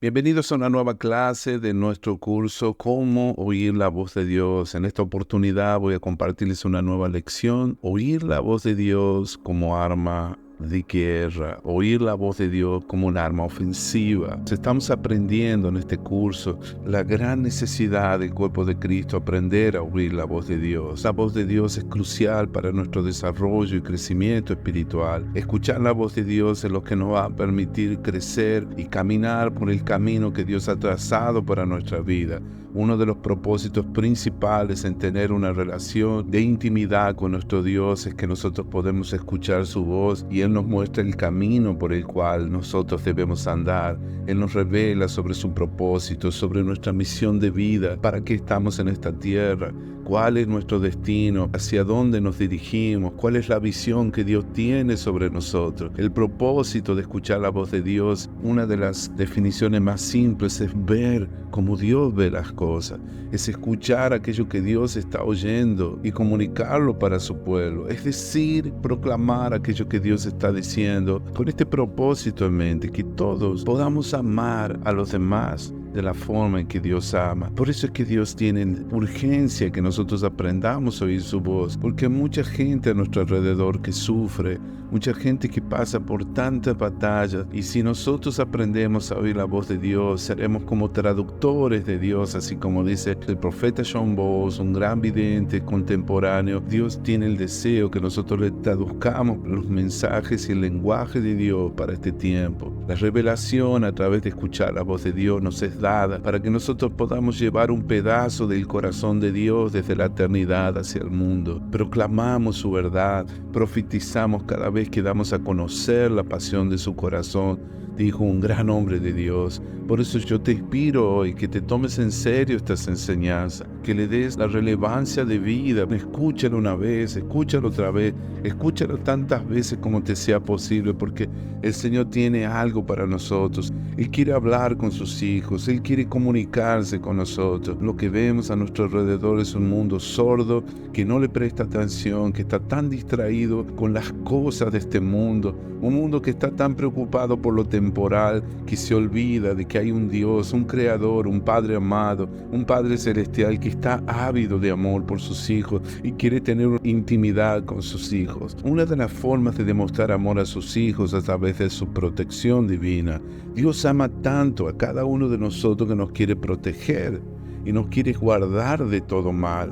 Bienvenidos a una nueva clase de nuestro curso Cómo oír la voz de Dios. En esta oportunidad voy a compartirles una nueva lección, oír la voz de Dios como arma de guerra, oír la voz de Dios como un arma ofensiva. Estamos aprendiendo en este curso la gran necesidad del cuerpo de Cristo, aprender a oír la voz de Dios. La voz de Dios es crucial para nuestro desarrollo y crecimiento espiritual. Escuchar la voz de Dios es lo que nos va a permitir crecer y caminar por el camino que Dios ha trazado para nuestra vida. Uno de los propósitos principales en tener una relación de intimidad con nuestro Dios es que nosotros podemos escuchar su voz y Él nos muestra el camino por el cual nosotros debemos andar. Él nos revela sobre su propósito, sobre nuestra misión de vida, para qué estamos en esta tierra, cuál es nuestro destino, hacia dónde nos dirigimos, cuál es la visión que Dios tiene sobre nosotros. El propósito de escuchar la voz de Dios, una de las definiciones más simples, es ver como Dios ve las cosas, es escuchar aquello que Dios está oyendo y comunicarlo para su pueblo, es decir, proclamar aquello que Dios está diciendo, con este propósito en mente, que todos podamos amar a los demás de la forma en que Dios ama. Por eso es que Dios tiene urgencia que nosotros aprendamos a oír su voz, porque hay mucha gente a nuestro alrededor que sufre, mucha gente que pasa por tantas batallas, y si nosotros aprendemos a oír la voz de Dios, seremos como traductores de Dios, así como dice el profeta John Bowes, un gran vidente contemporáneo. Dios tiene el deseo que nosotros le traduzcamos los mensajes y el lenguaje de Dios para este tiempo. La revelación a través de escuchar la voz de Dios nos es dada para que nosotros podamos llevar un pedazo del corazón de Dios desde la eternidad hacia el mundo. Proclamamos su verdad, profetizamos cada vez que damos a conocer la pasión de su corazón, dijo un gran hombre de Dios. Por eso yo te inspiro hoy que te tomes en serio estas enseñanzas, que le des la relevancia de vida. Escúchalo una vez, escúchalo otra vez, escúchalo tantas veces como te sea posible, porque el Señor tiene algo para nosotros. Él quiere hablar con sus hijos, Él quiere comunicarse con nosotros. Lo que vemos a nuestro alrededor es un mundo sordo que no le presta atención, que está tan distraído con las cosas de este mundo, un mundo que está tan preocupado por lo temporal que se olvida de que hay un Dios, un Creador, un Padre amado, un Padre celestial que está ávido de amor por sus hijos y quiere tener intimidad con sus hijos. Una de las formas de demostrar amor a sus hijos es a través de su protección divina. Dios ama tanto a cada uno de nosotros que nos quiere proteger y nos quiere guardar de todo mal.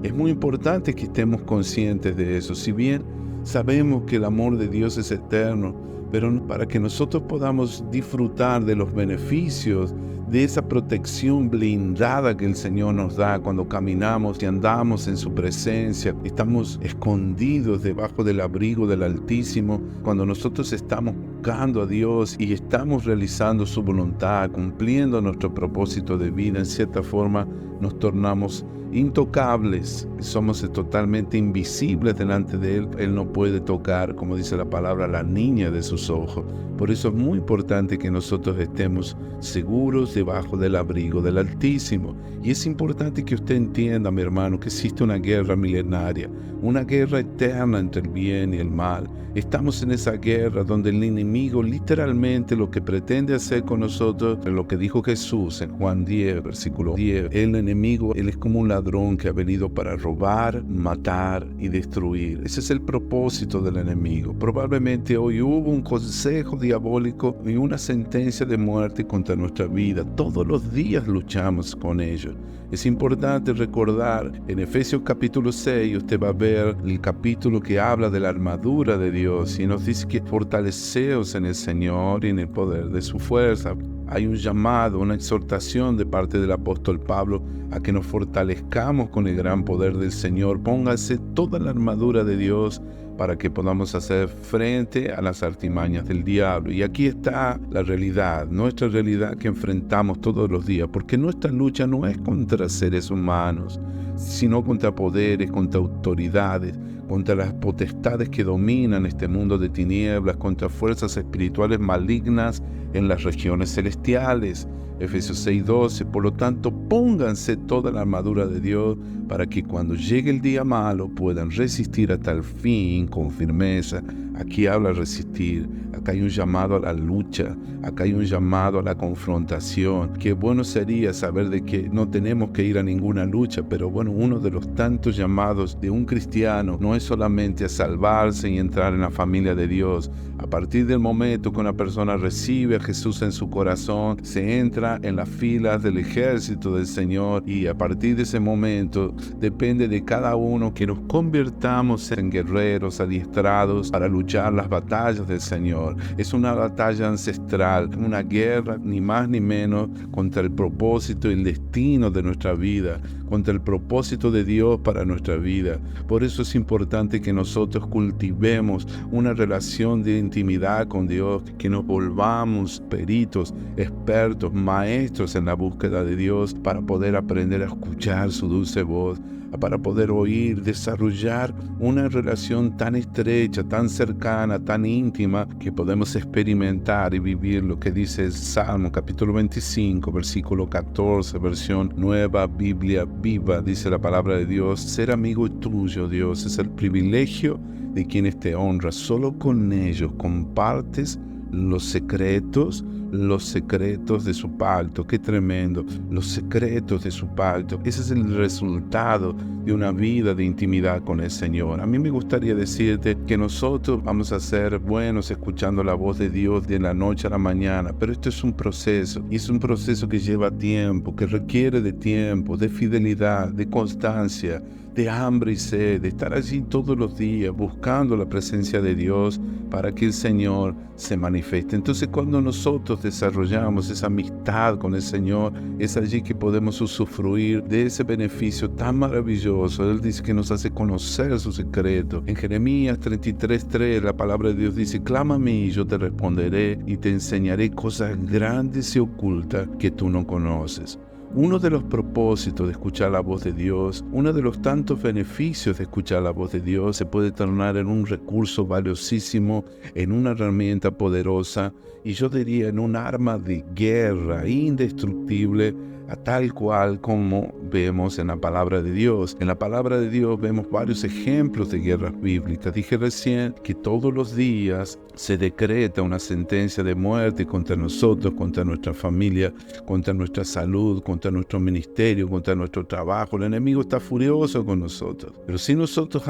Es muy importante que estemos conscientes de eso. Si bien sabemos que el amor de Dios es eterno, pero para que nosotros podamos disfrutar de los beneficios de esa protección blindada que el Señor nos da cuando caminamos y andamos en su presencia, estamos escondidos debajo del abrigo del Altísimo, cuando nosotros estamos buscando a Dios y estamos realizando su voluntad, cumpliendo nuestro propósito de vida, en cierta forma nos tornamos intocables, somos totalmente invisibles delante de Él. Él no puede tocar, como dice la palabra, la niña de sus ojos. Por eso es muy importante que nosotros estemos seguros debajo del abrigo del Altísimo. Y es importante que usted entienda, mi hermano, que existe una guerra milenaria, una guerra eterna entre el bien y el mal. Estamos en esa guerra donde el enemigo literalmente lo que pretende hacer con nosotros, lo que dijo Jesús en Juan 10, versículo 10, el enemigo, él es como un ladrón que ha venido para robar, matar y destruir. Ese es el propósito del enemigo. Probablemente hoy hubo un consejo diabólico y una sentencia de muerte contra nuestra vida. Todos los días luchamos con ello. Es importante recordar, en Efesios capítulo 6, usted va a ver el capítulo que habla de la armadura de Dios y nos dice que fortaleceos en el Señor y en el poder de su fuerza. Hay un llamado, una exhortación de parte del apóstol Pablo a que nos fortalezcamos con el gran poder del Señor. Póngase toda la armadura de Dios para que podamos hacer frente a las artimañas del diablo. Y aquí está la realidad, nuestra realidad que enfrentamos todos los días, porque nuestra lucha no es contra seres humanos, sino contra poderes, contra autoridades, contra las potestades que dominan este mundo de tinieblas, contra fuerzas espirituales malignas en las regiones celestiales. Efesios 6:12, por lo tanto, pónganse toda la armadura de Dios para que cuando llegue el día malo puedan resistir hasta el fin con firmeza. Aquí habla resistir, acá hay un llamado a la lucha, acá hay un llamado a la confrontación. Qué bueno sería saber de que no tenemos que ir a ninguna lucha, pero bueno, uno de los tantos llamados de un cristiano no es solamente a salvarse y entrar en la familia de Dios. A partir del momento que una persona recibe a Jesús en su corazón, se entra en las filas del ejército del Señor, y a partir de ese momento depende de cada uno que nos convirtamos en guerreros adiestrados para luchar las batallas del Señor. Es una batalla ancestral, una guerra ni más ni menos contra el propósito y el destino de nuestra vida, contra el propósito de Dios para nuestra vida. Por eso es importante que nosotros cultivemos una relación de intimidad con Dios, que nos volvamos peritos, expertos, maestros en la búsqueda de Dios, para poder aprender a escuchar su dulce voz, para poder oír, desarrollar una relación tan estrecha, tan cercana, tan íntima, que podemos experimentar y vivir lo que dice el Salmo capítulo 25, versículo 14, versión Nueva Biblia Viva. Dice la palabra de Dios: ser amigo tuyo, Dios, es el privilegio de quienes te honran. Solo con ellos compartes los secretos de su pacto. Qué tremendo, los secretos de su pacto. Ese es el resultado de una vida de intimidad con el Señor. A mí me gustaría decirte que nosotros vamos a ser buenos escuchando la voz de Dios de la noche a la mañana, pero esto es un proceso, y es un proceso que lleva tiempo, que requiere de tiempo, de fidelidad, de constancia, de hambre y sed, de estar allí todos los días buscando la presencia de Dios para que el Señor se manifieste. Entonces, cuando nosotros desarrollamos esa amistad con el Señor, es allí que podemos usufruir de ese beneficio tan maravilloso. Él dice que nos hace conocer su secreto. En Jeremías 33:3, la palabra de Dios dice: clama a mí y yo te responderé y te enseñaré cosas grandes y ocultas que tú no conoces. Uno de los propósitos de escuchar la voz de Dios, uno de los tantos beneficios de escuchar la voz de Dios, se puede tornar en un recurso valiosísimo, en una herramienta poderosa, y yo diría en un arma de guerra indestructible, a tal cual como vemos en la palabra de Dios. En la palabra de Dios vemos varios ejemplos de guerras bíblicas. Dije recién que todos los días se decreta una sentencia de muerte contra nosotros, contra nuestra familia, contra nuestra salud, contra nuestro ministerio, contra nuestro trabajo. El enemigo está furioso con nosotros. Pero si nosotros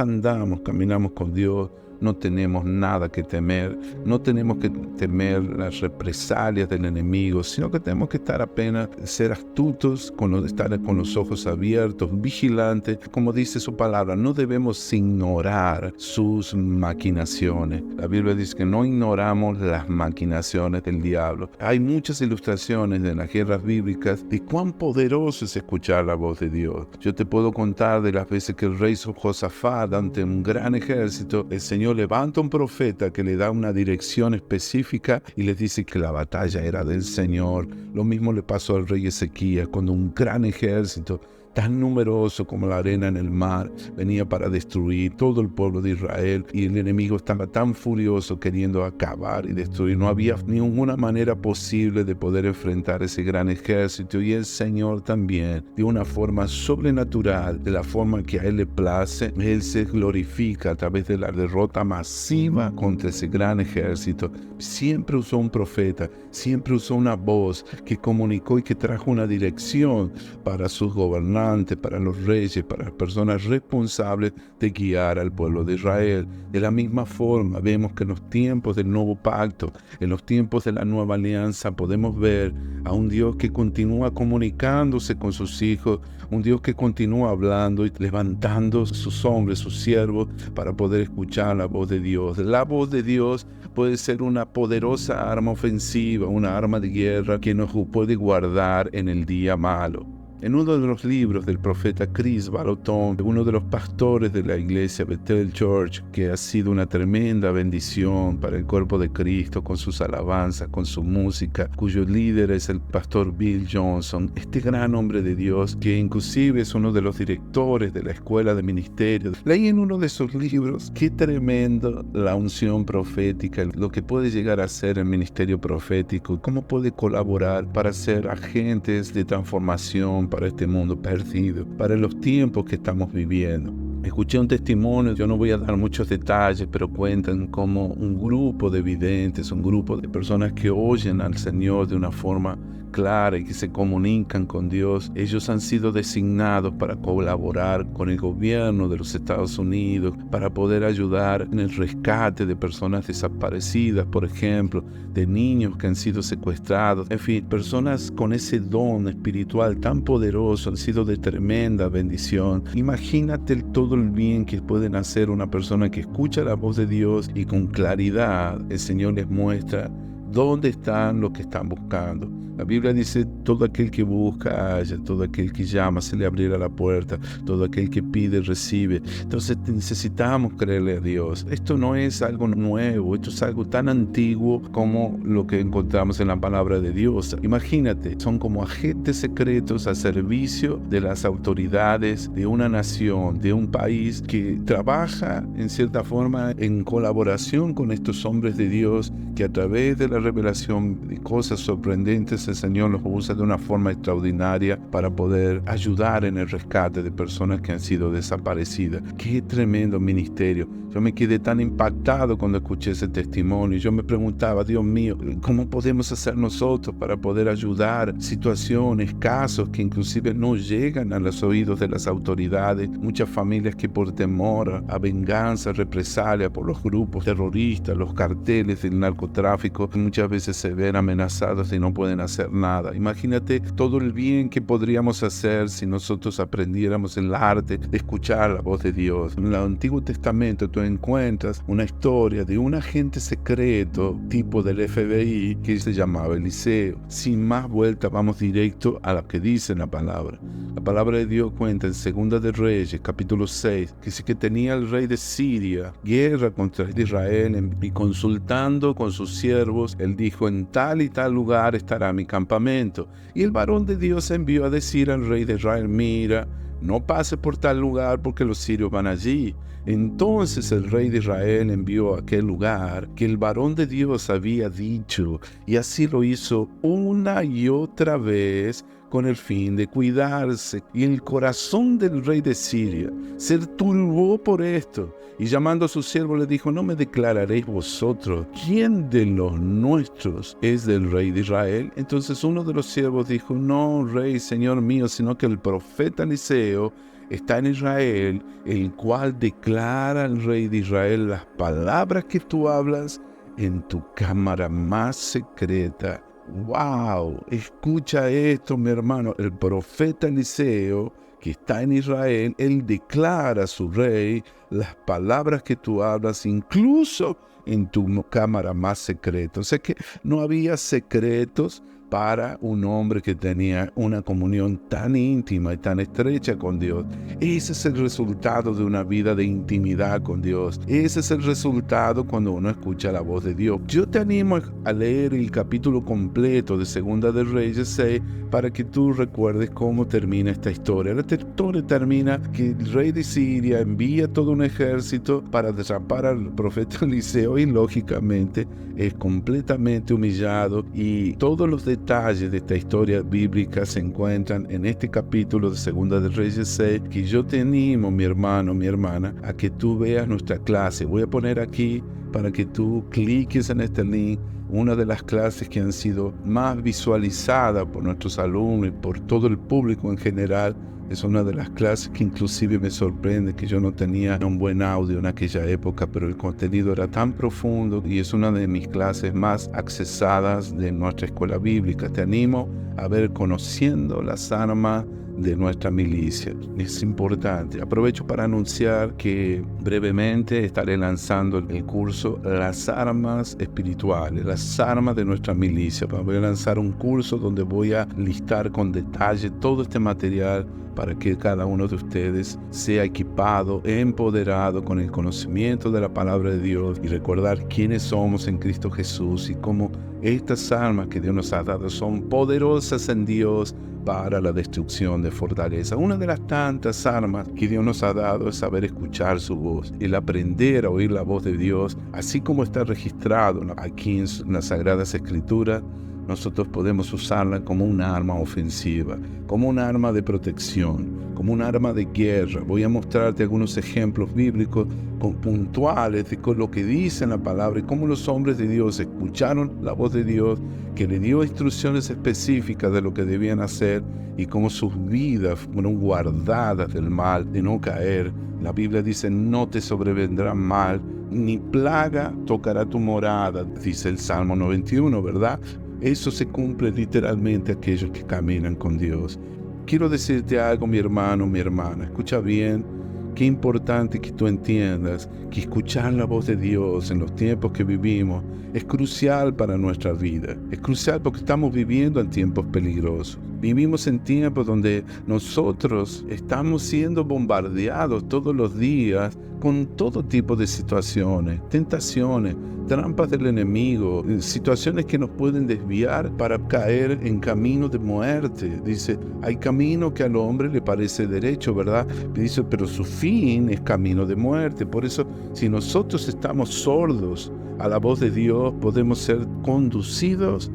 caminamos con Dios, no tenemos nada que temer, no tenemos que temer las represalias del enemigo, sino que tenemos que estar apenas, ser astutos, estar con los ojos abiertos, vigilantes. Como dice su palabra, no debemos ignorar sus maquinaciones. La Biblia dice que no ignoramos las maquinaciones del diablo. Hay muchas ilustraciones de las guerras bíblicas de cuán poderoso es escuchar la voz de Dios. Yo te puedo contar de las veces que el rey Josafat, ante un gran ejército, el Señor levanta un profeta que le da una dirección específica y les dice que la batalla era del Señor. Lo mismo le pasó al rey Ezequías, cuando un gran ejército tan numeroso como la arena en el mar venía para destruir todo el pueblo de Israel, y el enemigo estaba tan furioso queriendo acabar y destruir. No había ninguna manera posible de poder enfrentar ese gran ejército, y el Señor también, de una forma sobrenatural, de la forma que a Él le place, Él se glorifica a través de la derrota masiva contra ese gran ejército. Siempre usó un profeta, siempre usó una voz que comunicó y que trajo una dirección para sus gobernantes, para los reyes, para las personas responsables de guiar al pueblo de Israel. De la misma forma, vemos que en los tiempos del nuevo pacto, en los tiempos de la nueva alianza, podemos ver a un Dios que continúa comunicándose con sus hijos, un Dios que continúa hablando y levantando sus hombres, sus siervos, para poder escuchar la voz de Dios. La voz de Dios puede ser una poderosa arma ofensiva, una arma de guerra que nos puede guardar en el día malo. En uno de los libros del profeta Chris Vallotton, uno de los pastores de la iglesia Bethel Church, que ha sido una tremenda bendición para el cuerpo de Cristo con sus alabanzas, con su música, cuyo líder es el pastor Bill Johnson, este gran hombre de Dios, que inclusive es uno de los directores de la escuela de ministerio. Leí en uno de sus libros qué tremendo la unción profética, lo que puede llegar a ser el ministerio profético, cómo puede colaborar para ser agentes de transformación para este mundo perdido, para los tiempos que estamos viviendo. Escuché un testimonio, yo no voy a dar muchos detalles, pero cuentan como un grupo de videntes, un grupo de personas que oyen al Señor de una forma clara y que se comunican con Dios. Ellos han sido designados para colaborar con el gobierno de los Estados Unidos, para poder ayudar en el rescate de personas desaparecidas, por ejemplo, de niños que han sido secuestrados. En fin, personas con ese don espiritual tan poderoso han sido de tremenda bendición. Imagínate todo el bien que pueden hacer una persona que escucha la voz de Dios y con claridad el Señor les muestra dónde están los que están buscando. La Biblia dice, todo aquel que busca halla, todo aquel que llama se le abrirá la puerta, todo aquel que pide recibe. Entonces necesitamos creerle a Dios. Esto no es algo nuevo, esto es algo tan antiguo como lo que encontramos en la palabra de Dios. Imagínate, son como agentes secretos al servicio de las autoridades de una nación, de un país que trabaja en cierta forma en colaboración con estos hombres de Dios que a través de la revelación de cosas sorprendentes el Señor los usa de una forma extraordinaria para poder ayudar en el rescate de personas que han sido desaparecidas. ¡Qué tremendo ministerio! Yo me quedé tan impactado cuando escuché ese testimonio. Yo me preguntaba, Dios mío, ¿cómo podemos hacer nosotros para poder ayudar situaciones, casos que inclusive no llegan a los oídos de las autoridades? Muchas familias que por temor a venganza, represalia por los grupos terroristas, los carteles del narcotráfico, muchas veces se ven amenazadas y no pueden hacer nada. Imagínate todo el bien que podríamos hacer si nosotros aprendiéramos el arte de escuchar la voz de Dios. En el Antiguo Testamento tú encuentras una historia de un agente secreto tipo del FBI que se llamaba Eliseo. Sin más vuelta vamos directo a lo que dice la palabra. La palabra de Dios cuenta en Segunda de Reyes, capítulo 6, que dice que tenía el rey de Siria guerra contra Israel y consultando con sus siervos, él dijo, en tal y tal lugar estará mi campamento. Y el varón de Dios envió a decir al rey de Israel, mira, no pase por tal lugar porque los sirios van allí. Entonces el rey de Israel envió a aquel lugar que el varón de Dios había dicho, y así lo hizo una y otra vez con el fin de cuidarse. Y el corazón del rey de Siria se turbó por esto, y llamando a su siervo le dijo, ¿no me declararéis vosotros quién de los nuestros es del rey de Israel? Entonces uno de los siervos dijo, no, rey, señor mío, sino que el profeta Eliseo está en Israel, el cual declara al rey de Israel las palabras que tú hablas en tu cámara más secreta. ¡Wow! Escucha esto, mi hermano. El profeta Eliseo, que está en Israel, él declara a su rey las palabras que tú hablas, incluso en tu cámara más secreta. O sea que no había secretos para un hombre que tenía una comunión tan íntima y tan estrecha con Dios. Ese es el resultado de una vida de intimidad con Dios. Ese es el resultado cuando uno escucha la voz de Dios. Yo te animo a leer el capítulo completo de Segunda de Reyes 6 para que tú recuerdes cómo termina esta historia. La historia termina que el rey de Siria envía todo un ejército para atrapar al profeta Eliseo y lógicamente es completamente humillado, y todos los detalles de esta historia bíblica se encuentran en este capítulo de Segunda de Reyes 6, que yo te animo, mi hermano, mi hermana, a que tú veas nuestra clase. Voy a poner aquí para que tú cliques en este link. Una de las clases que han sido más visualizadas por nuestros alumnos y por todo el público en general. Es una de las clases que inclusive me sorprende que yo no tenía un buen audio en aquella época, pero el contenido era tan profundo y es una de mis clases más accesadas de nuestra escuela bíblica. Te animo a ver Conociendo las armas de nuestra milicia. Es importante. Aprovecho para anunciar que brevemente estaré lanzando el curso Las armas espirituales, las armas de nuestra milicia. Voy a lanzar un curso donde voy a listar con detalle todo este material para que cada uno de ustedes sea equipado, empoderado con el conocimiento de la palabra de Dios y recordar quiénes somos en Cristo Jesús y cómo estas armas que Dios nos ha dado son poderosas en Dios para la destrucción de fortaleza. Una de las tantas armas que Dios nos ha dado es saber escuchar su voz, el aprender a oír la voz de Dios, así como está registrado aquí en las Sagradas Escrituras. nosotros podemos usarla como una arma ofensiva, como un arma de protección, como un arma de guerra. Voy a mostrarte algunos ejemplos bíblicos puntuales de lo que dice la palabra y cómo los hombres de Dios escucharon la voz de Dios, que le dio instrucciones específicas de lo que debían hacer y cómo sus vidas fueron guardadas del mal, de no caer. La Biblia dice, no te sobrevendrá mal, ni plaga tocará tu morada, dice el Salmo 91, ¿verdad? Eso se cumple literalmente a aquellos que caminan con Dios. Quiero decirte algo, mi hermano, mi hermana. Escucha bien. Qué importante que tú entiendas que escuchar la voz de Dios en los tiempos que vivimos es crucial para nuestra vida. Es crucial porque estamos viviendo en tiempos peligrosos. Vivimos en tiempos donde nosotros estamos siendo bombardeados todos los días con todo tipo de situaciones, tentaciones, trampas del enemigo, situaciones que nos pueden desviar para caer en camino de muerte. Dice, hay camino que al hombre le parece derecho, ¿verdad? Dice, pero su fin es camino de muerte. Por eso, si nosotros estamos sordos a la voz de Dios, podemos ser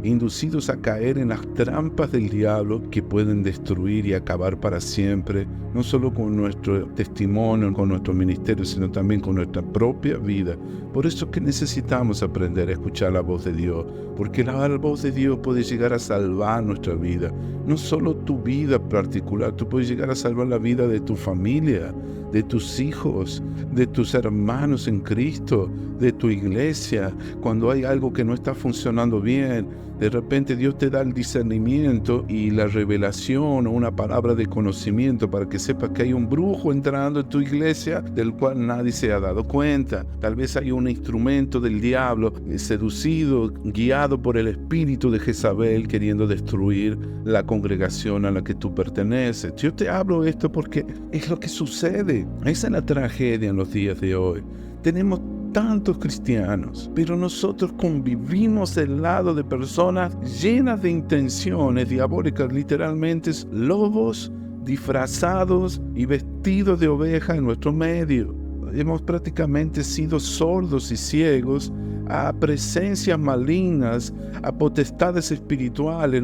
inducidos a caer en las trampas del diablo que pueden destruir y acabar para siempre, no solo con nuestro testimonio, con nuestro ministerio, sino también con nuestra propia vida. Por eso es que necesitamos aprender a escuchar la voz de Dios, porque la voz de Dios puede llegar a salvar nuestra vida, no solo tu vida particular, tú puedes llegar a salvar la vida de tu familia, de tus hijos, de tus hermanos en Cristo, de tu iglesia. Cuando hay algo que no está funcionando bien, de repente Dios te da el discernimiento y la revelación o una palabra de conocimiento para que sepas que hay un brujo entrando en tu iglesia del cual nadie se ha dado cuenta. Tal vez hay un instrumento del diablo seducido, guiado por el espíritu de Jezabel, queriendo destruir la congregación a la que tú perteneces. Yo te hablo esto porque es lo que sucede. Esa es la tragedia en los días de hoy. Tenemos tantos cristianos, pero nosotros convivimos del lado de personas llenas de intenciones diabólicas, literalmente lobos disfrazados y vestidos de oveja en nuestro medio. Hemos prácticamente sido sordos y ciegos a presencias malignas, a potestades espirituales.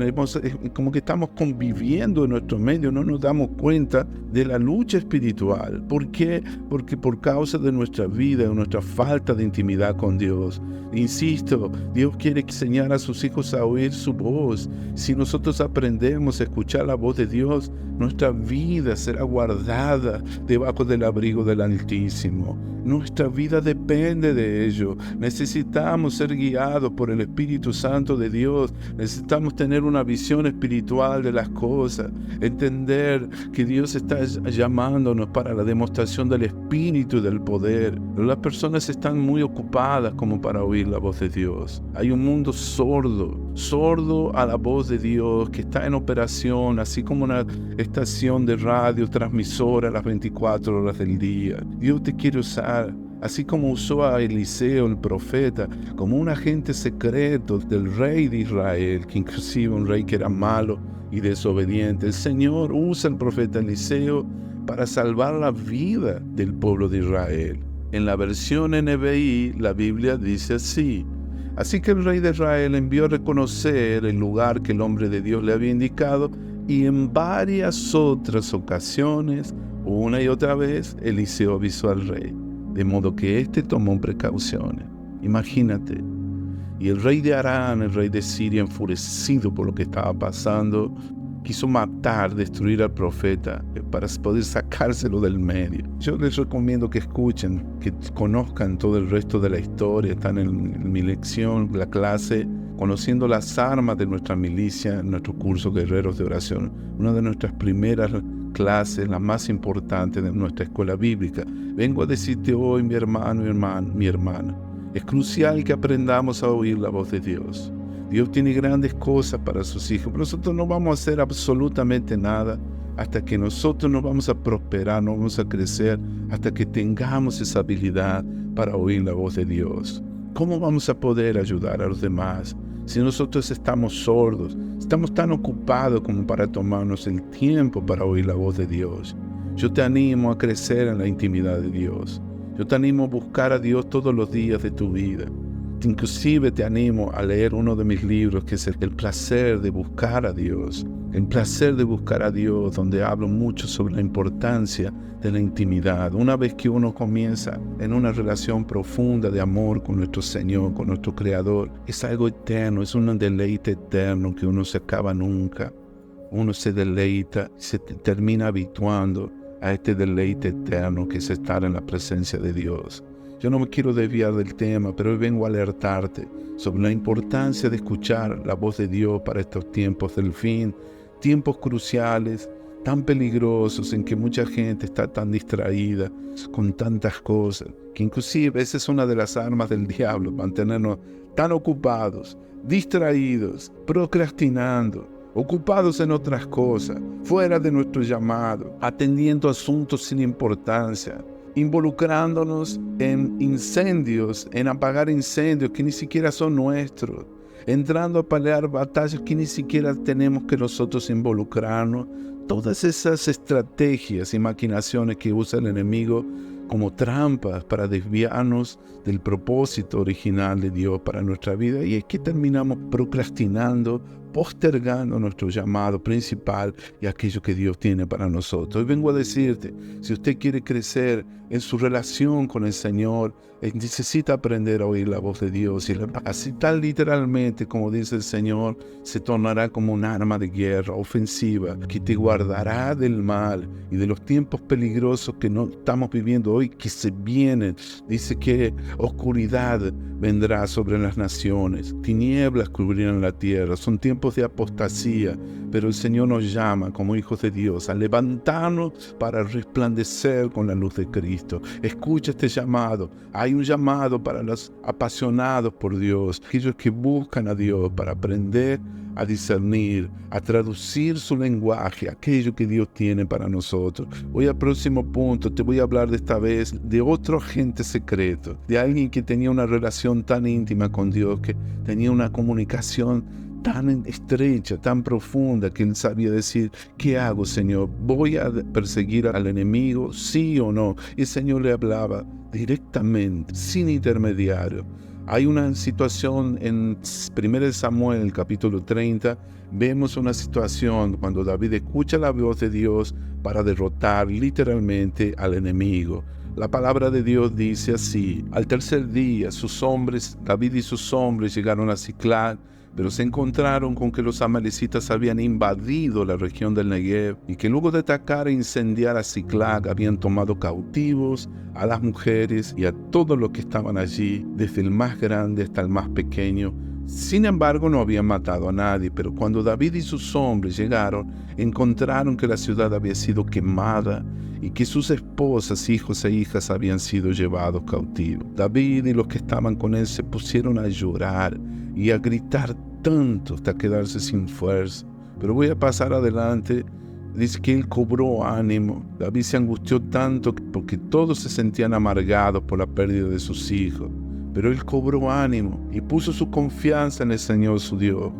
Como que estamos conviviendo en nuestro medio, no nos damos cuenta de la lucha espiritual. ¿Por qué? Porque por causa de nuestra vida, de nuestra falta de intimidad con Dios. Insisto, Dios quiere enseñar a sus hijos a oír su voz. Si nosotros aprendemos a escuchar la voz de Dios, nuestra vida será guardada debajo del abrigo del Altísimo. Nuestra vida depende de ello. Necesitamos ser guiados por el Espíritu Santo de Dios. Necesitamos tener una visión espiritual de las cosas. Entender que Dios está llamándonos para la demostración del Espíritu y del poder. Pero las personas están muy ocupadas como para oír la voz de Dios. Hay un mundo sordo a la voz de Dios que está en operación, así como una estación de radio transmisora a las 24 horas del día. Dios te quiere usar, así como usó a Eliseo el profeta, como un agente secreto del rey de Israel, que inclusive un rey que era malo y desobediente. El Señor usa al profeta Eliseo para salvar la vida del pueblo de Israel. En la versión NBI, la Biblia dice así: así que el rey de Israel envió a reconocer el lugar que el hombre de Dios le había indicado, y en varias otras ocasiones, una y otra vez, Eliseo avisó al rey, de modo que éste tomó precauciones. Imagínate. Y el rey de Aram, el rey de Siria, enfurecido por lo que estaba pasando, quiso matar, destruir al profeta para poder sacárselo del medio. Yo les recomiendo que escuchen, que conozcan todo el resto de la historia. Están en mi lección, la clase, conociendo las armas de nuestra milicia, en nuestro curso Guerreros de Oración. Una de nuestras primeras clases, la más importante de nuestra escuela bíblica. Vengo a decirte hoy, mi hermano, mi hermana, es crucial que aprendamos a oír la voz de Dios. Dios tiene grandes cosas para sus hijos, pero nosotros no vamos a hacer absolutamente nada hasta que nosotros no vamos a prosperar, no vamos a crecer, hasta que tengamos esa habilidad para oír la voz de Dios. ¿Cómo vamos a poder ayudar a los demás si nosotros estamos sordos, estamos tan ocupados como para tomarnos el tiempo para oír la voz de Dios? Yo te animo a crecer en la intimidad de Dios. Yo te animo a buscar a Dios todos los días de tu vida. Inclusive te animo a leer uno de mis libros, que es El placer de buscar a Dios. El placer de buscar a Dios, donde hablo mucho sobre la importancia de la intimidad. Una vez que uno comienza en una relación profunda de amor con nuestro Señor, con nuestro Creador, es algo eterno, es un deleite eterno que uno se acaba nunca. Uno se deleita, se termina habituando a este deleite eterno que es estar en la presencia de Dios. Yo no me quiero desviar del tema, pero hoy vengo a alertarte sobre la importancia de escuchar la voz de Dios para estos tiempos del fin, tiempos cruciales, tan peligrosos, en que mucha gente está tan distraída con tantas cosas, que inclusive esa es una de las armas del diablo, mantenernos tan ocupados, distraídos, procrastinando, ocupados en otras cosas, fuera de nuestro llamado, atendiendo asuntos sin importancia, involucrándonos en incendios, en apagar incendios que ni siquiera son nuestros, entrando a pelear batallas que ni siquiera tenemos que nosotros involucrarnos. Todas esas estrategias y maquinaciones que usa el enemigo como trampas para desviarnos del propósito original de Dios para nuestra vida, y es que terminamos procrastinando, postergando nuestro llamado principal y aquello que Dios tiene para nosotros. Hoy vengo a decirte, si usted quiere crecer en su relación con el Señor, necesita aprender a oír la voz de Dios, y así tal literalmente como dice el Señor, se tornará como un arma de guerra ofensiva que te guardará del mal y de los tiempos peligrosos que no estamos viviendo hoy, que se vienen. Dice que oscuridad vendrá sobre las naciones, tinieblas cubrirán la tierra. Son tiempos de apostasía, pero el Señor nos llama como hijos de Dios a levantarnos para resplandecer con la luz de Cristo. Escucha este llamado. Hay un llamado para los apasionados por Dios, aquellos que buscan a Dios para aprender a discernir, a traducir su lenguaje, aquello que Dios tiene para nosotros. Voy al próximo punto, te voy a hablar de esta vez de otro agente secreto, de alguien que tenía una relación tan íntima con Dios, que tenía una comunicación tan estrecha, tan profunda, que él sabía decir: ¿qué hago, Señor? ¿Voy a perseguir al enemigo? ¿Sí o no? Y el Señor le hablaba directamente, sin intermediario. Hay una situación en 1 Samuel, capítulo 30, vemos una situación cuando David escucha la voz de Dios para derrotar literalmente al enemigo. La palabra de Dios dice así: al tercer día, David y sus hombres llegaron a Siclag, pero se encontraron con que los amalecitas habían invadido la región del Negev y que luego de atacar e incendiar a Siclag habían tomado cautivos a las mujeres y a todos los que estaban allí, desde el más grande hasta el más pequeño. Sin embargo, no habían matado a nadie, pero cuando David y sus hombres llegaron, encontraron que la ciudad había sido quemada y que sus esposas, hijos e hijas habían sido llevados cautivos. David y los que estaban con él se pusieron a llorar y a gritar tanto hasta quedarse sin fuerza. Pero voy a pasar adelante. Dice que él cobró ánimo. David se angustió tanto porque todos se sentían amargados por la pérdida de sus hijos. Pero él cobró ánimo y puso su confianza en el Señor su Dios.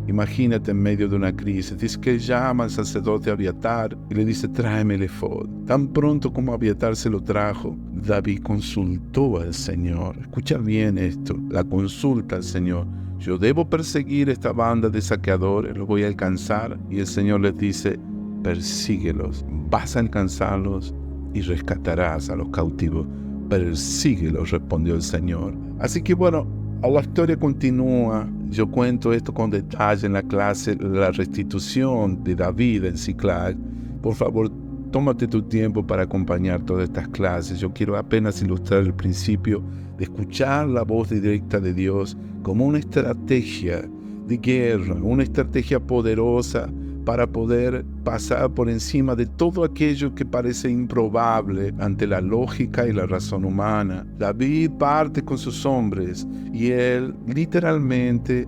Imagínate en medio de una crisis. Dice que él llama al sacerdote Abiatar y le dice: tráeme el efod. Tan pronto como Abiatar se lo trajo, David consultó al Señor. Escucha bien esto, la consulta al Señor. Yo debo perseguir esta banda de saqueadores, los voy a alcanzar. Y el Señor les dice: persíguelos, vas a alcanzarlos y rescatarás a los cautivos. Persíguelos, respondió el Señor. Así que bueno, la historia continúa. Yo cuento esto con detalle en la clase, la restitución de David en Siclag. Por favor, tómate tu tiempo para acompañar todas estas clases. Yo quiero apenas ilustrar el principio de escuchar la voz directa de Dios como una estrategia de guerra, una estrategia poderosa para poder pasar por encima de todo aquello que parece improbable ante la lógica y la razón humana. David parte con sus hombres y él literalmente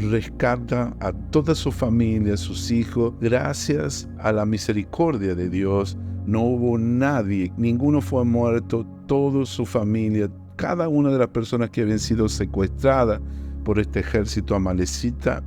rescata a toda su familia, a sus hijos. Gracias a la misericordia de Dios, no hubo nadie, ninguno fue muerto, toda su familia, cada una de las personas que habían sido secuestradas por este ejército amalecita,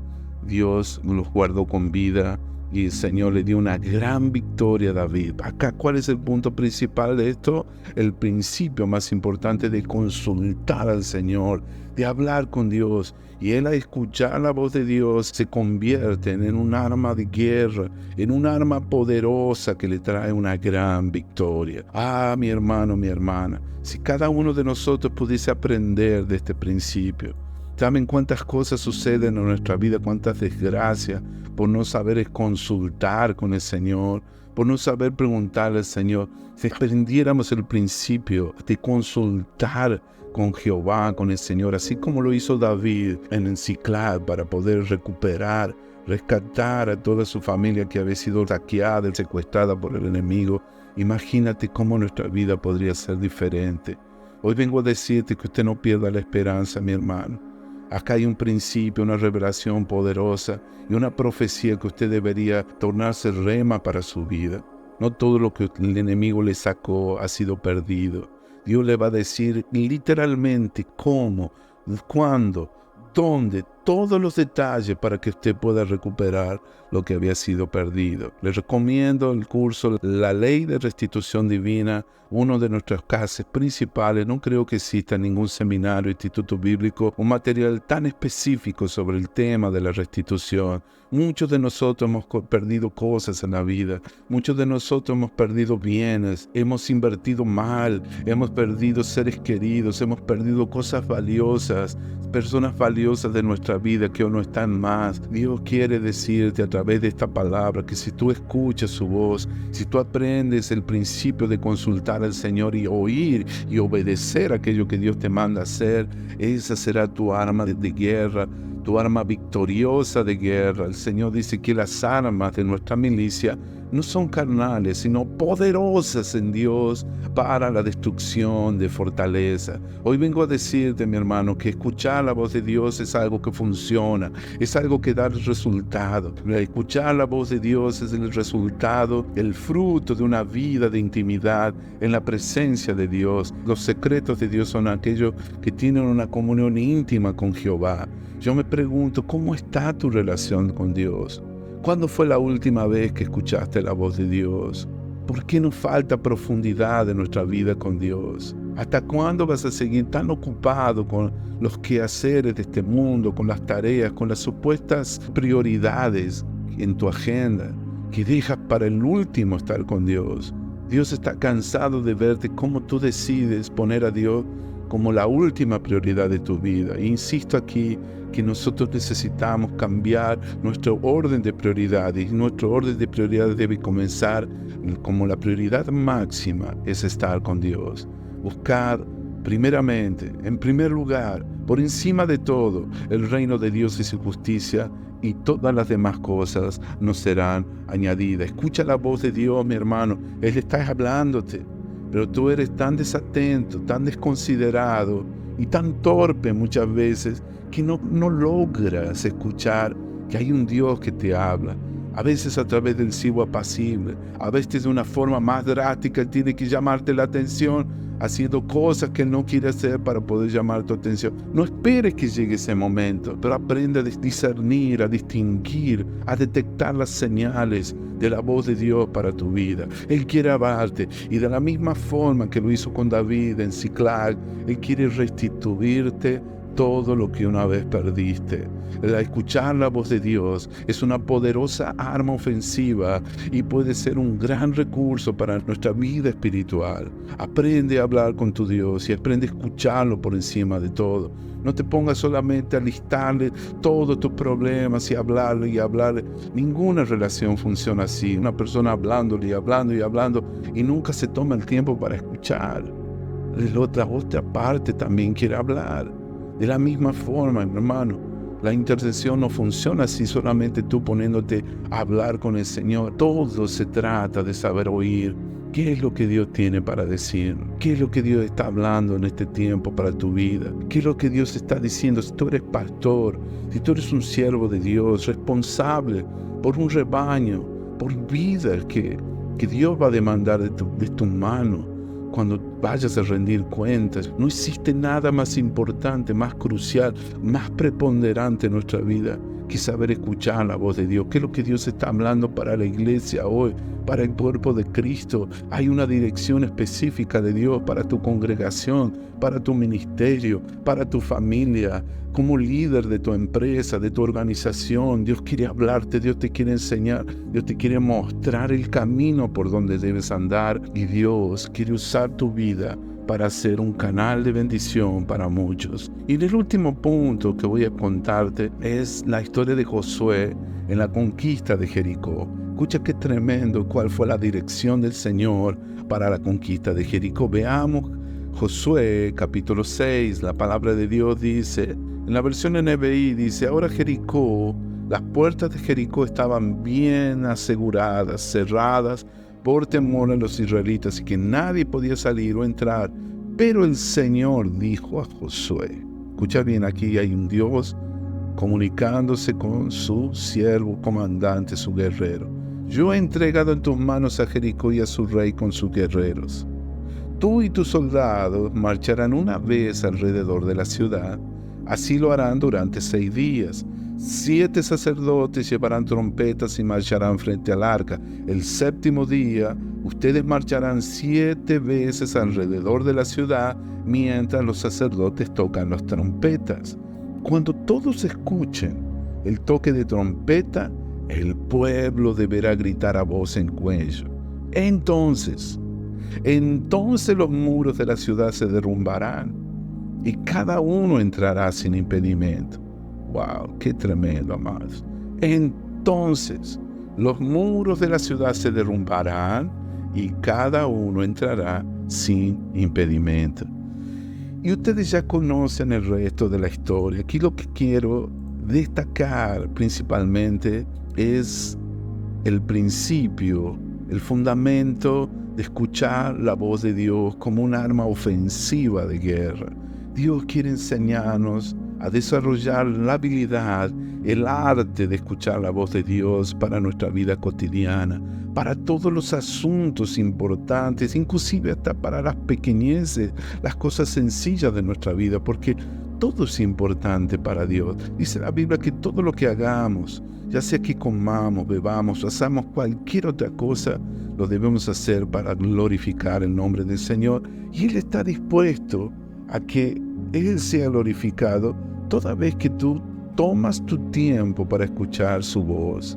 Dios los guardó con vida Y el Señor le dio una gran victoria a David. Acá, ¿cuál es el punto principal de esto? El principio más importante de consultar al Señor, de hablar con Dios. Y él, al escuchar la voz de Dios, se convierte en un arma de guerra, en un arma poderosa que le trae una gran victoria. Ah, mi hermano, mi hermana, si cada uno de nosotros pudiese aprender de este principio. ¿Saben cuántas cosas suceden en nuestra vida? Cuántas desgracias por no saber consultar con el Señor, por no saber preguntarle al Señor. Si aprendiéramos el principio de consultar con Jehová, con el Señor, así como lo hizo David en Ziclag para poder recuperar, rescatar a toda su familia que había sido saqueada, secuestrada por el enemigo. Imagínate cómo nuestra vida podría ser diferente. Hoy vengo a decirte que usted no pierda la esperanza, mi hermano. Acá hay un principio, una revelación poderosa y una profecía que usted debería tornarse rema para su vida. No todo lo que el enemigo le sacó ha sido perdido. Dios le va a decir literalmente cómo, cuándo, dónde, todos los detalles para que usted pueda recuperar lo que había sido perdido. Les recomiendo el curso La Ley de Restitución Divina, uno de nuestros casos principales. No creo que exista ningún seminario, instituto bíblico, un material tan específico sobre el tema de la restitución. Muchos de nosotros hemos perdido cosas en la vida. Muchos de nosotros hemos perdido bienes, hemos invertido mal, hemos perdido seres queridos, hemos perdido cosas valiosas, personas valiosas de nuestra vida que hoy no están más. Dios quiere decirte a través de esta palabra que si tú escuchas su voz, si tú aprendes el principio de consultar al Señor y oír y obedecer aquello que Dios te manda hacer, esa será tu arma de guerra, tu arma victoriosa de guerra. El Señor dice que las armas de nuestra milicia no son carnales, sino poderosas en Dios para la destrucción de fortaleza. Hoy vengo a decirte, mi hermano, que escuchar la voz de Dios es algo que funciona, es algo que da resultado. Escuchar la voz de Dios es el resultado, el fruto de una vida de intimidad en la presencia de Dios. Los secretos de Dios son aquellos que tienen una comunión íntima con Jehová. Yo me pregunto, ¿cómo está tu relación con Dios? ¿Cuándo fue la última vez que escuchaste la voz de Dios? ¿Por qué nos falta profundidad en nuestra vida con Dios? ¿Hasta cuándo vas a seguir tan ocupado con los quehaceres de este mundo, con las tareas, con las supuestas prioridades en tu agenda, que dejas para el último estar con Dios? Dios está cansado de verte cómo tú decides poner a Dios como la última prioridad de tu vida. E insisto aquí que nosotros necesitamos cambiar nuestro orden de prioridades. Y nuestro orden de prioridades debe comenzar como la prioridad máxima es estar con Dios. Buscar primeramente, en primer lugar, por encima de todo, el reino de Dios y su justicia, y todas las demás cosas nos serán añadidas. Escucha la voz de Dios, mi hermano. Él está hablándote, pero tú eres tan desatento, tan desconsiderado y tan torpe muchas veces que no logras escuchar que hay un Dios que te habla. A veces a través del silbo apacible, a veces de una forma más drástica. Él tiene que llamarte la atención haciendo cosas que Él no quiere hacer para poder llamar tu atención. No esperes que llegue ese momento, pero aprende a discernir, a distinguir, a detectar las señales de la voz de Dios para tu vida. Él quiere hablarte, y de la misma forma que lo hizo con David en Ziclag, Él quiere restituirte todo lo que una vez perdiste. El escuchar la voz de Dios es una poderosa arma ofensiva y puede ser un gran recurso para nuestra vida espiritual. Aprende a hablar con tu Dios y aprende a escucharlo por encima de todo. No te pongas solamente a listarle todos tus problemas y hablarle y hablarle. Ninguna relación funciona así. Una persona hablándole y hablando y hablando y nunca se toma el tiempo para escuchar. La otra parte también quiere hablar. De la misma forma, mi hermano, la intercesión no funciona así solamente tú poniéndote a hablar con el Señor. Todo se trata de saber oír. ¿Qué es lo que Dios tiene para decir? ¿Qué es lo que Dios está hablando en este tiempo para tu vida? ¿Qué es lo que Dios está diciendo? Si tú eres pastor, si tú eres un siervo de Dios, responsable por un rebaño, por vidas que Dios va a demandar de tu mano, cuando vayas a rendir cuentas, no existe nada más importante, más crucial, más preponderante en nuestra vida que saber escuchar la voz de Dios. ¿Qué es lo que Dios está hablando para la iglesia hoy, para el cuerpo de Cristo? Hay una dirección específica de Dios para tu congregación, para tu ministerio, para tu familia, como líder de tu empresa, de tu organización. Dios quiere hablarte, Dios te quiere enseñar, Dios te quiere mostrar el camino por donde debes andar, y Dios quiere usar tu vida para ser un canal de bendición para muchos. Y el último punto que voy a contarte es la historia de Josué en la conquista de Jericó. Escucha qué tremendo cuál fue la dirección del Señor para la conquista de Jericó. Veamos Josué capítulo 6, la palabra de Dios dice, en la versión NBI dice, ahora Jericó, las puertas de Jericó estaban bien aseguradas, cerradas, por temor a los israelitas, y que nadie podía salir o entrar. Pero el Señor dijo a Josué, escucha bien, aquí hay un Dios comunicándose con su siervo, comandante, su guerrero. Yo he entregado en tus manos a Jericó y a su rey con sus guerreros. Tú y tus soldados marcharán una vez alrededor de la ciudad. Así lo harán durante 6 días. 7 sacerdotes llevarán trompetas y marcharán frente al arca. El 7º día, ustedes marcharán 7 veces alrededor de la ciudad mientras los sacerdotes tocan las trompetas. Cuando todos escuchen el toque de trompeta, el pueblo deberá gritar a voz en cuello. Entonces los muros de la ciudad se derrumbarán y cada uno entrará sin impedimento. ¡Wow! ¡Qué tremendo, amados! Entonces los muros de la ciudad se derrumbarán y cada uno entrará sin impedimento. Y ustedes ya conocen el resto de la historia. Aquí lo que quiero destacar principalmente es el principio, el fundamento de escuchar la voz de Dios como un arma ofensiva de guerra. Dios quiere enseñarnos a desarrollar la habilidad, el arte de escuchar la voz de Dios para nuestra vida cotidiana, para todos los asuntos importantes, inclusive hasta para las pequeñeces, las cosas sencillas de nuestra vida, porque todo es importante para Dios. Dice la Biblia que todo lo que hagamos, ya sea que comamos, bebamos o hagamos cualquier otra cosa, lo debemos hacer para glorificar el nombre del Señor. Y Él está dispuesto a que Él sea glorificado toda vez que tú tomas tu tiempo para escuchar su voz.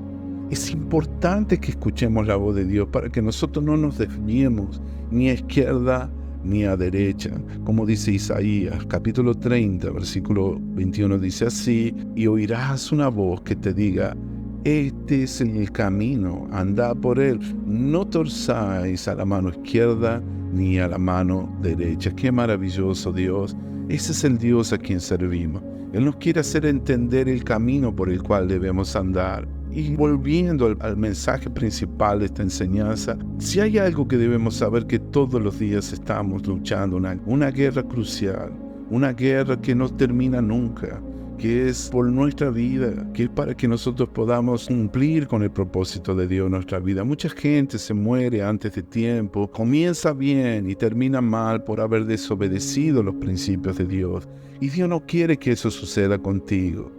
Es importante que escuchemos la voz de Dios para que nosotros no nos desviemos ni a izquierda ni a derecha. Como dice Isaías, capítulo 30, versículo 21, dice así, y oirás una voz que te diga, este es el camino, andad por él, no torzáis a la mano izquierda ni a la mano derecha. Qué maravilloso Dios. Ese es el Dios a quien servimos. Él nos quiere hacer entender el camino por el cual debemos andar. Y volviendo al mensaje principal de esta enseñanza, si hay algo que debemos saber, que todos los días estamos luchando una guerra crucial, una guerra que no termina nunca, que es por nuestra vida, que es para que nosotros podamos cumplir con el propósito de Dios en nuestra vida. Mucha gente se muere antes de tiempo, comienza bien y termina mal por haber desobedecido los principios de Dios. Y Dios no quiere que eso suceda contigo.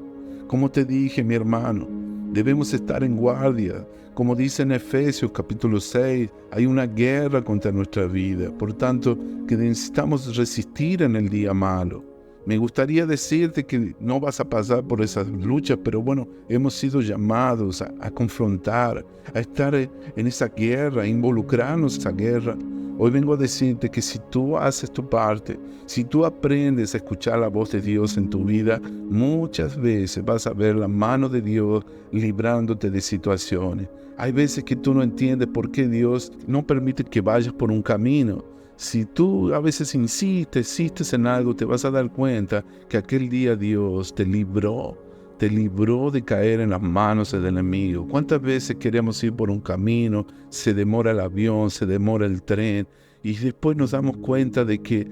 Como te dije, mi hermano, debemos estar en guardia. Como dice en Efesios capítulo 6, hay una guerra contra nuestra vida. Por tanto, que necesitamos resistir en el día malo. Me gustaría decirte que no vas a pasar por esas luchas, pero bueno, hemos sido llamados a confrontar, a estar en esa guerra, a involucrarnos en esa guerra. Hoy vengo a decirte que si tú haces tu parte, si tú aprendes a escuchar la voz de Dios en tu vida, muchas veces vas a ver la mano de Dios librándote de situaciones. Hay veces que tú no entiendes por qué Dios no permite que vayas por un camino. Si tú a veces insistes en algo, te vas a dar cuenta que aquel día Dios te libró de caer en las manos del enemigo. ¿Cuántas veces queremos ir por un camino, se demora el avión, se demora el tren, y después nos damos cuenta de que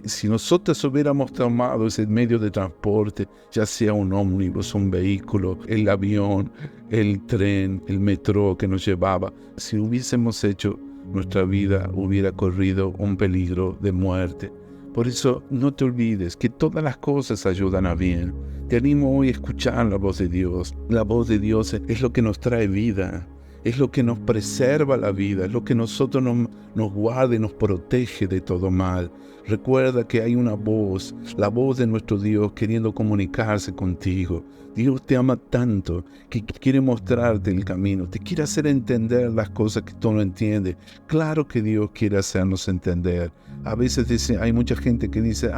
si nosotros hubiéramos tomado ese medio de transporte, ya sea un ómnibus, un vehículo, el avión, el tren, el metro que nos llevaba, si hubiésemos hecho, nuestra vida hubiera corrido un peligro de muerte. Por eso no te olvides que todas las cosas ayudan a bien. Te animo hoy a escuchar la voz de Dios. La voz de Dios es lo que nos trae vida, es lo que nos preserva la vida, es lo que nos guarda y nos protege de todo mal. Recuerda que hay una voz, la voz de nuestro Dios queriendo comunicarse contigo. Dios te ama tanto que quiere mostrarte el camino, te quiere hacer entender las cosas que tú no entiendes. Claro que Dios quiere hacernos entender. A veces hay mucha gente que dice,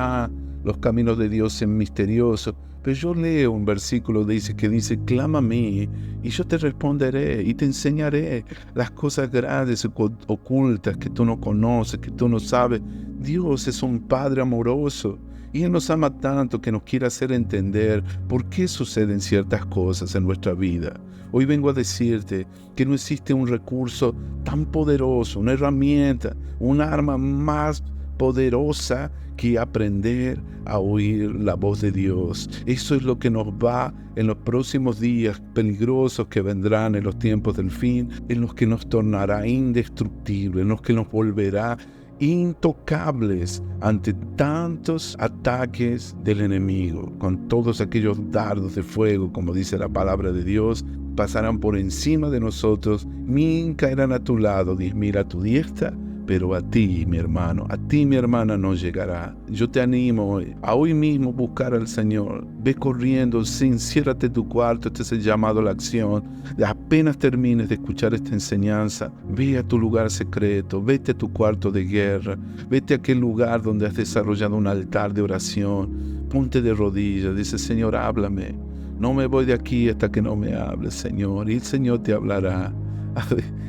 los caminos de Dios son misteriosos. Pero yo leo un versículo que dice, clama a mí y yo te responderé y te enseñaré las cosas grandes ocultas que tú no conoces, que tú no sabes. Dios es un Padre amoroso y Él nos ama tanto que nos quiere hacer entender por qué suceden ciertas cosas en nuestra vida. Hoy vengo a decirte que no existe un recurso tan poderoso, una herramienta, un arma más poderosa que aprender a oír la voz de Dios. Eso es lo que nos va en los próximos días peligrosos que vendrán en los tiempos del fin, en los que nos tornará indestructibles, en los que nos volverá intocables ante tantos ataques del enemigo. Con todos aquellos dardos de fuego, como dice la palabra de Dios, pasarán por encima de nosotros, 1000 caerán a tu lado, 10,000 a tu diestra, pero a ti, mi hermano, a ti, mi hermana, no llegará. Yo te animo hoy, a hoy mismo buscar al Señor. Ve corriendo, enciérrate en tu cuarto, este es el llamado a la acción. Apenas termines de escuchar esta enseñanza, ve a tu lugar secreto, vete a tu cuarto de guerra, vete a aquel lugar donde has desarrollado un altar de oración, ponte de rodillas, dice, Señor, háblame. No me voy de aquí hasta que no me hables, Señor, y el Señor te hablará.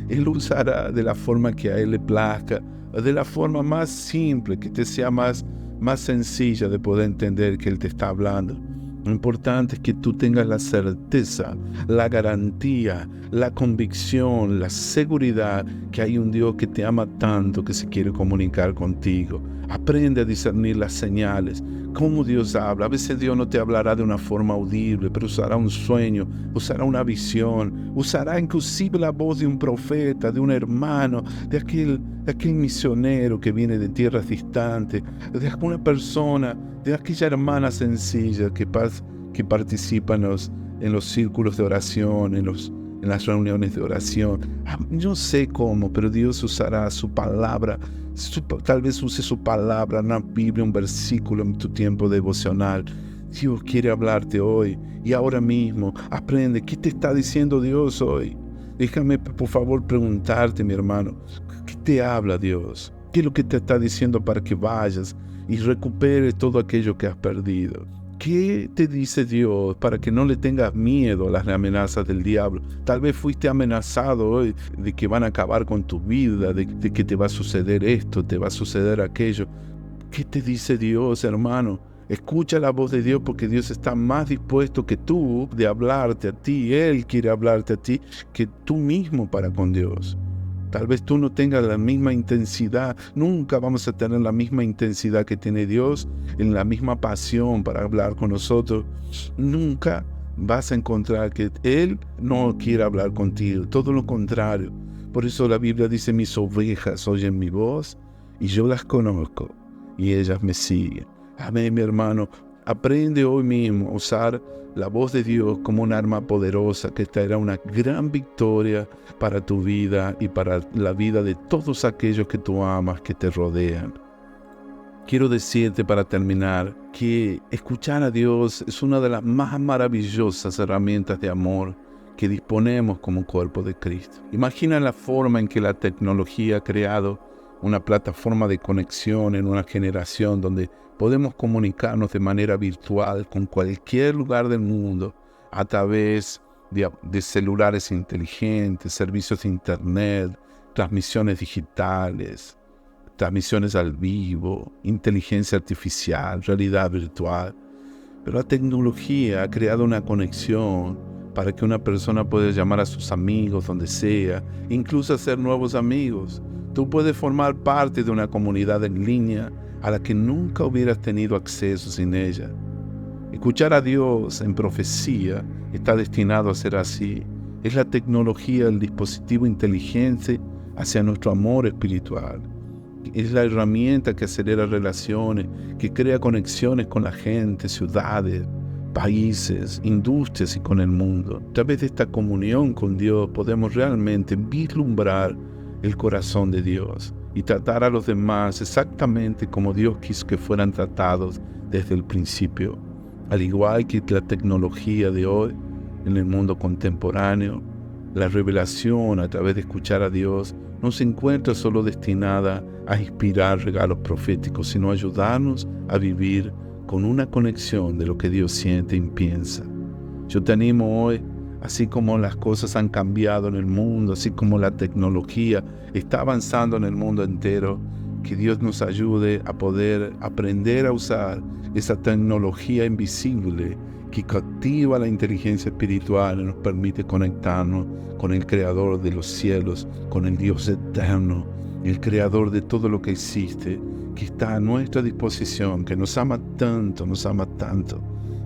Él usará de la forma que a Él le plazca, de la forma más simple, que te sea más sencilla de poder entender que Él te está hablando. Lo importante es que tú tengas la certeza, la garantía, la convicción, la seguridad que hay un Dios que te ama tanto que se quiere comunicar contigo. Aprende a discernir las señales, cómo Dios habla. A veces Dios no te hablará de una forma audible, pero usará un sueño, usará una visión, usará inclusive la voz de un profeta, de un hermano, de aquel misionero que viene de tierras distantes, de alguna persona, de aquella hermana sencilla que participa en los círculos de oración, en las reuniones de oración. Yo sé cómo, pero Dios usará su palabra. Tal vez use su palabra, una Biblia, un versículo en tu tiempo devocional. Dios quiere hablarte hoy y ahora mismo. Aprende, ¿qué te está diciendo Dios hoy? Déjame, por favor, preguntarte, mi hermano, ¿qué te habla Dios? ¿Qué es lo que te está diciendo para que vayas y recuperes todo aquello que has perdido? ¿Qué te dice Dios para que no le tengas miedo a las amenazas del diablo? Tal vez fuiste amenazado hoy de que van a acabar con tu vida, de que te va a suceder esto, te va a suceder aquello. ¿Qué te dice Dios, hermano? Escucha la voz de Dios, porque Dios está más dispuesto que tú de hablarte a ti. Él quiere hablarte a ti que tú mismo para con Dios. Tal vez tú no tengas la misma intensidad, nunca vamos a tener la misma intensidad que tiene Dios, en la misma pasión para hablar con nosotros. Nunca vas a encontrar que Él no quiere hablar contigo, todo lo contrario. Por eso la Biblia dice, mis ovejas oyen mi voz y yo las conozco y ellas me siguen. Amén, mi hermano. Aprende hoy mismo a usar la voz de Dios como un arma poderosa que traerá una gran victoria para tu vida y para la vida de todos aquellos que tú amas, que te rodean. Quiero decirte para terminar que escuchar a Dios es una de las más maravillosas herramientas de amor que disponemos como cuerpo de Cristo. Imagina la forma en que la tecnología ha creado una plataforma de conexión en una generación donde podemos comunicarnos de manera virtual con cualquier lugar del mundo a través de celulares inteligentes, servicios de internet, transmisiones digitales, transmisiones al vivo, inteligencia artificial, realidad virtual. Pero la tecnología ha creado una conexión para que una persona pueda llamar a sus amigos donde sea, incluso hacer nuevos amigos. Tú puedes formar parte de una comunidad en línea a la que nunca hubieras tenido acceso sin ella. Escuchar a Dios en profecía está destinado a ser así. Es la tecnología, el dispositivo inteligente hacia nuestro amor espiritual. Es la herramienta que acelera relaciones, que crea conexiones con la gente, ciudades, países, industrias y con el mundo. A través de esta comunión con Dios podemos realmente vislumbrar el corazón de Dios y tratar a los demás exactamente como Dios quiso que fueran tratados desde el principio. Al igual que la tecnología de hoy, en el mundo contemporáneo, la revelación a través de escuchar a Dios no se encuentra solo destinada a inspirar regalos proféticos, sino a ayudarnos a vivir con una conexión de lo que Dios siente y piensa. Yo te animo hoy, así como las cosas han cambiado en el mundo, así como la tecnología está avanzando en el mundo entero, que Dios nos ayude a poder aprender a usar esa tecnología invisible que captiva la inteligencia espiritual y nos permite conectarnos con el Creador de los cielos, con el Dios eterno, el Creador de todo lo que existe, que está a nuestra disposición, que nos ama tanto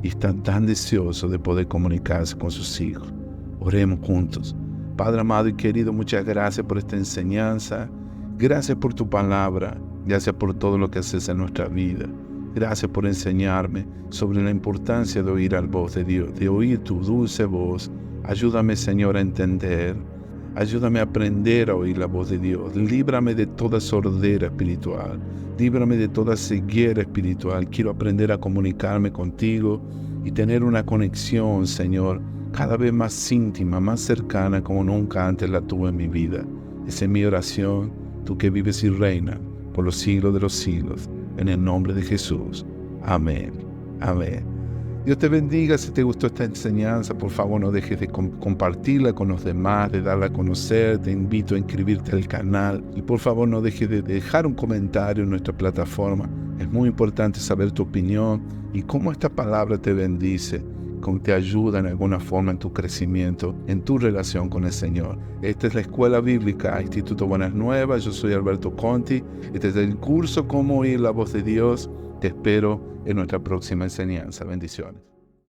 y está tan deseoso de poder comunicarse con sus hijos. Oremos juntos. Padre amado y querido, muchas gracias por esta enseñanza. Gracias por tu palabra. Gracias por todo lo que haces en nuestra vida. Gracias por enseñarme sobre la importancia de oír la voz de Dios, de oír tu dulce voz. Ayúdame, Señor, a entender. Ayúdame a aprender a oír la voz de Dios. Líbrame de toda sordera espiritual. Líbrame de toda ceguera espiritual. Quiero aprender a comunicarme contigo y tener una conexión, Señor, cada vez más íntima, más cercana como nunca antes la tuve en mi vida. Esa es mi oración, tú que vives y reinas por los siglos de los siglos. En el nombre de Jesús. Amén. Amén. Dios te bendiga. Si te gustó esta enseñanza, por favor no dejes de compartirla con los demás, de darla a conocer. Te invito a inscribirte al canal y por favor no dejes de dejar un comentario en nuestra plataforma. Es muy importante saber tu opinión y cómo esta palabra te bendice, cómo te ayuda en alguna forma en tu crecimiento, en tu relación con el Señor. Esta es la Escuela Bíblica Instituto Buenas Nuevas. Yo soy Alberto Conti. Este es el curso Cómo oír la voz de Dios. Te espero en nuestra próxima enseñanza. Bendiciones.